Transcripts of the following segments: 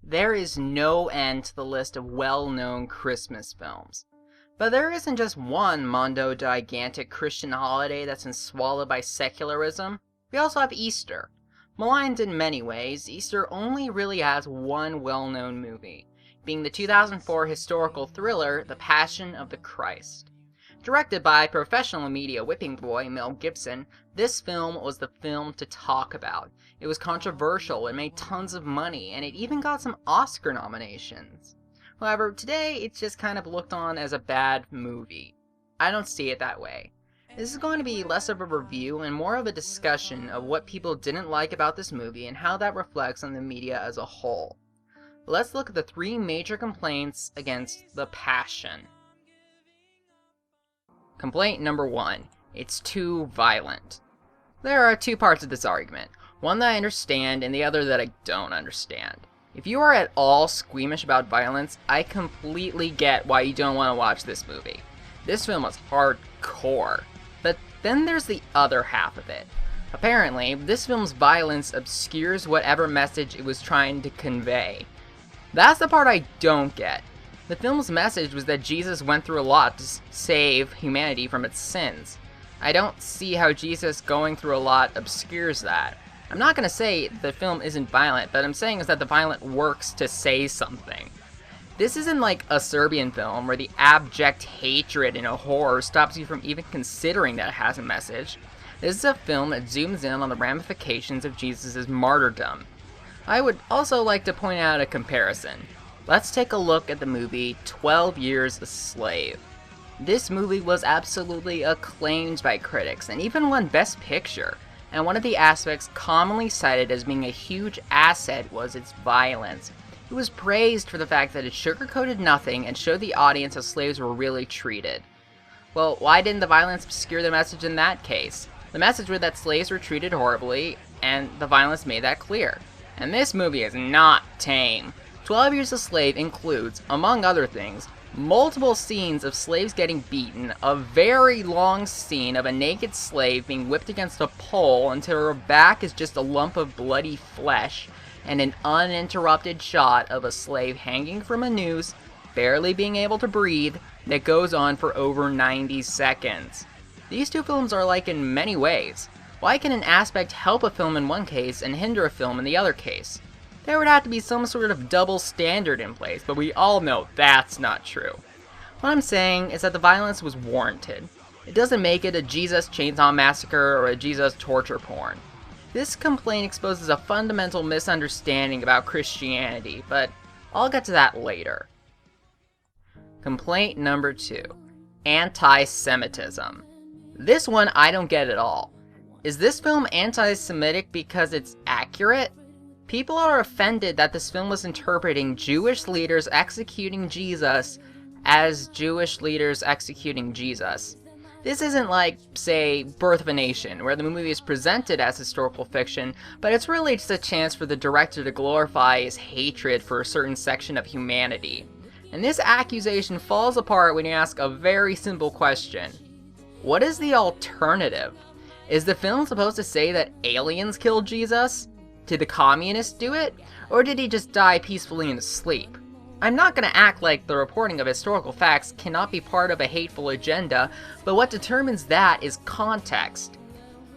There is no end to the list of well-known Christmas films. But there isn't just one mondo gigantic Christian holiday that's been swallowed by secularism. We also have Easter. Maligned in many ways, Easter only really has one well-known movie, being the 2004 historical thriller The Passion of the Christ. Directed by professional media whipping boy Mel Gibson, this film was the film to talk about. It was controversial, it made tons of money, and it even got some Oscar nominations. However, today it's just kind of looked on as a bad movie. I don't see it that way. This is going to be less of a review and more of a discussion of what people didn't like about this movie and how that reflects on the media as a whole. Let's look at the three major complaints against The Passion. Complaint number 1. It's too violent. There are two parts of this argument, one that I understand and the other that I don't understand. If you are at all squeamish about violence, I completely get why you don't want to watch this movie. This film is hardcore. But then there's the other half of it. Apparently, this film's violence obscures whatever message it was trying to convey. That's the part I don't get. The film's message was that Jesus went through a lot to save humanity from its sins. I don't see how Jesus going through a lot obscures that. I'm not going to say the film isn't violent, but I'm saying is that the violence works to say something. This isn't like a Serbian film where the abject hatred in a horror stops you from even considering that it has a message. This is a film that zooms in on the ramifications of Jesus' martyrdom. I would also like to point out a comparison. Let's take a look at the movie 12 Years a Slave. This movie was absolutely acclaimed by critics and even won Best Picture. And one of the aspects commonly cited as being a huge asset was its violence. It was praised for the fact that it sugarcoated nothing and showed the audience how slaves were really treated. Well, why didn't the violence obscure the message in that case? The message was that slaves were treated horribly, and the violence made that clear. And this movie is not tame. 12 Years a Slave includes, among other things, multiple scenes of slaves getting beaten, a very long scene of a naked slave being whipped against a pole until her back is just a lump of bloody flesh, and an uninterrupted shot of a slave hanging from a noose, barely being able to breathe, that goes on for over 90 seconds. These two films are alike in many ways. Why can an aspect help a film in one case and hinder a film in the other case? There would have to be some sort of double standard in place, but we all know that's not true. What I'm saying is that the violence was warranted. It doesn't make it a Jesus Chainsaw Massacre or a Jesus torture porn. This complaint exposes a fundamental misunderstanding about Christianity, but I'll get to that later. Complaint number 2. Anti-Semitism. This one I don't get at all. Is this film anti-Semitic because it's accurate? People are offended that this film was interpreting Jewish leaders executing Jesus as Jewish leaders executing Jesus. This isn't like, say, Birth of a Nation, where the movie is presented as historical fiction, but it's really just a chance for the director to glorify his hatred for a certain section of humanity. And this accusation falls apart when you ask a very simple question. What is the alternative? Is the film supposed to say that aliens killed Jesus? Did the communists do it? Or did he just die peacefully in his sleep? I'm not going to act like the reporting of historical facts cannot be part of a hateful agenda, but what determines that is context.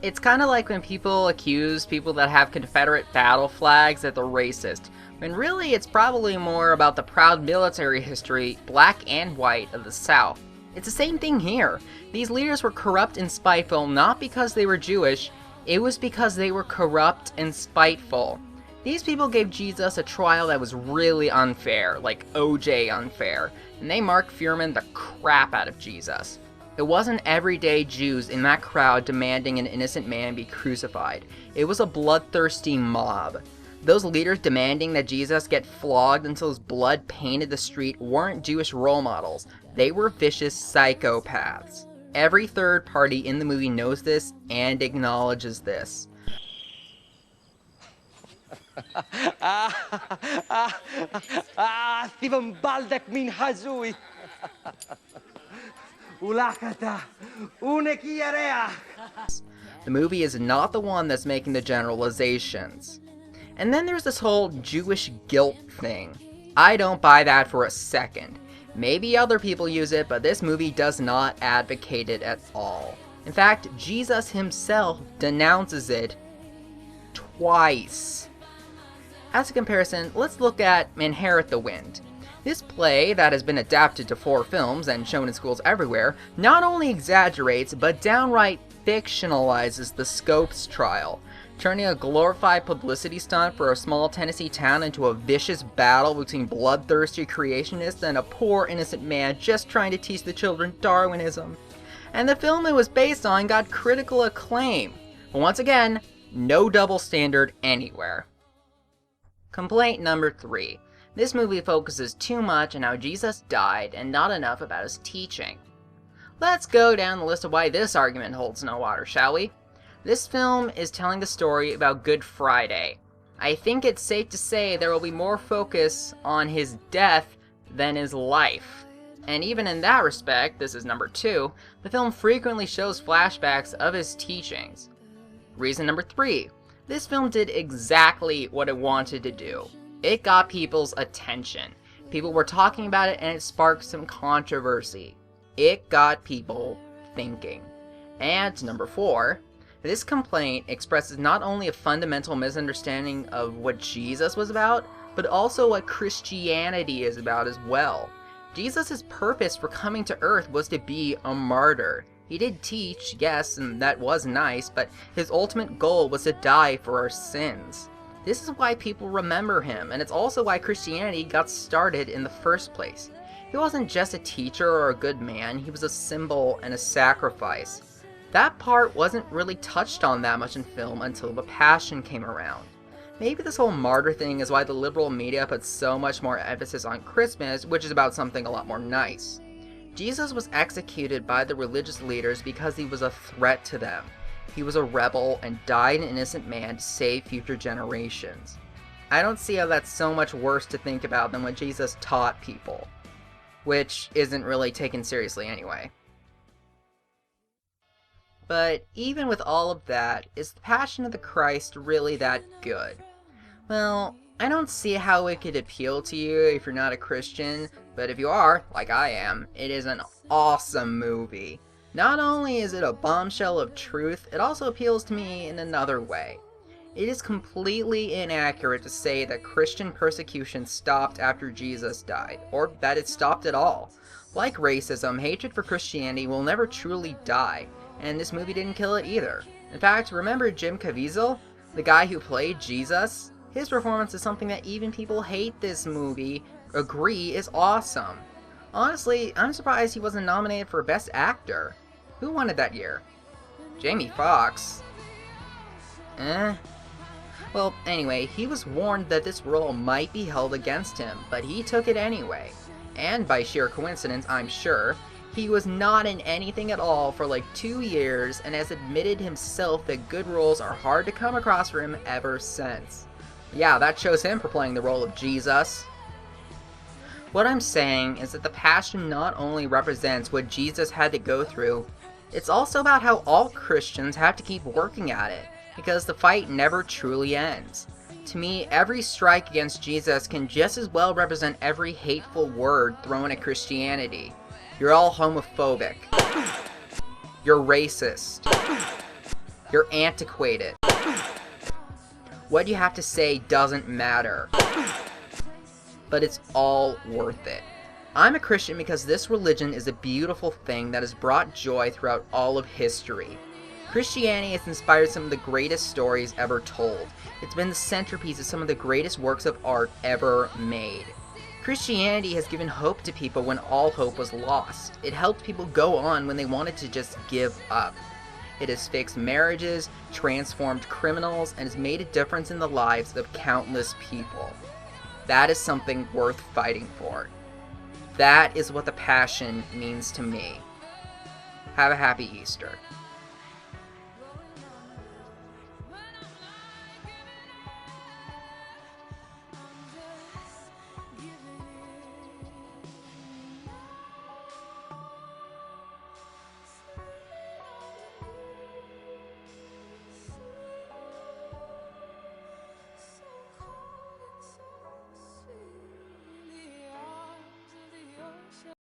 It's kind of like when people accuse people that have Confederate battle flags that they're racist, when really it's probably more about the proud military history, black and white, of the South. It's the same thing here. These leaders were corrupt and spiteful not because they were Jewish, it was because they were corrupt and spiteful. These people gave Jesus a trial that was really unfair, like OJ unfair, and they Mark Fuhrman the crap out of Jesus. It wasn't everyday Jews in that crowd demanding an innocent man be crucified. It was a bloodthirsty mob. Those leaders demanding that Jesus get flogged until his blood painted the street weren't Jewish role models. They were vicious psychopaths. Every third party in the movie knows this and acknowledges this. Baldek min hazui. Ulakata, unekiarea. The movie is not the one that's making the generalizations. And then there's this whole Jewish guilt thing. I don't buy that for a second. Maybe other people use it, but this movie does not advocate it at all. In fact, Jesus himself denounces it twice. As a comparison, let's look at Inherit the Wind. This play, that has been adapted to 4 films and shown in schools everywhere, not only exaggerates, but downright fictionalizes the Scopes trial, turning a glorified publicity stunt for a small Tennessee town into a vicious battle between bloodthirsty creationists and a poor innocent man just trying to teach the children Darwinism. And the film it was based on got critical acclaim. But once again, no double standard anywhere. Complaint number 3. This movie focuses too much on how Jesus died and not enough about his teaching. Let's go down the list of why this argument holds no water, shall we? This film is telling the story about Good Friday. I think it's safe to say there will be more focus on his death than his life. And even in that respect, this is number 2, the film frequently shows flashbacks of his teachings. Reason number 3, this film did exactly what it wanted to do. It got people's attention. People were talking about it and it sparked some controversy. It got people thinking. And number 4, this complaint expresses not only a fundamental misunderstanding of what Jesus was about, but also what Christianity is about as well. Jesus' purpose for coming to earth was to be a martyr. He did teach, yes, and that was nice, but his ultimate goal was to die for our sins. This is why people remember him, and it's also why Christianity got started in the first place. He wasn't just a teacher or a good man, he was a symbol and a sacrifice. That part wasn't really touched on that much in film until The Passion came around. Maybe this whole martyr thing is why the liberal media puts so much more emphasis on Christmas, which is about something a lot more nice. Jesus was executed by the religious leaders because he was a threat to them. He was a rebel and died an innocent man to save future generations. I don't see how that's so much worse to think about than what Jesus taught people, which isn't really taken seriously anyway. But even with all of that, is the Passion of the Christ really that good? Well, I don't see how it could appeal to you if you're not a Christian, but if you are, like I am, it is an awesome movie. Not only is it a bombshell of truth, it also appeals to me in another way. It is completely inaccurate to say that Christian persecution stopped after Jesus died, or that it stopped at all. Like racism, hatred for Christianity will never truly die, and this movie didn't kill it either. In fact, remember Jim Caviezel, the guy who played Jesus? His performance is something that even people hate this movie agree is awesome. Honestly, I'm surprised he wasn't nominated for Best Actor. Who won it that year? Jamie Foxx. Well, anyway, he was warned that this role might be held against him, but he took it anyway. And by sheer coincidence, I'm sure, he was not in anything at all for like 2 years and has admitted himself that good roles are hard to come across for him ever since. Yeah, that shows him for playing the role of Jesus. What I'm saying is that the Passion not only represents what Jesus had to go through, it's also about how all Christians have to keep working at it, because the fight never truly ends. To me, every strike against Jesus can just as well represent every hateful word thrown at Christianity. You're all homophobic. You're racist. You're antiquated. What you have to say doesn't matter. But it's all worth it. I'm a Christian because this religion is a beautiful thing that has brought joy throughout all of history. Christianity has inspired some of the greatest stories ever told. It's been the centerpiece of some of the greatest works of art ever made. Christianity has given hope to people when all hope was lost. It helped people go on when they wanted to just give up. It has fixed marriages, transformed criminals, and has made a difference in the lives of countless people. That is something worth fighting for. That is what the Passion means to me. Have a happy Easter.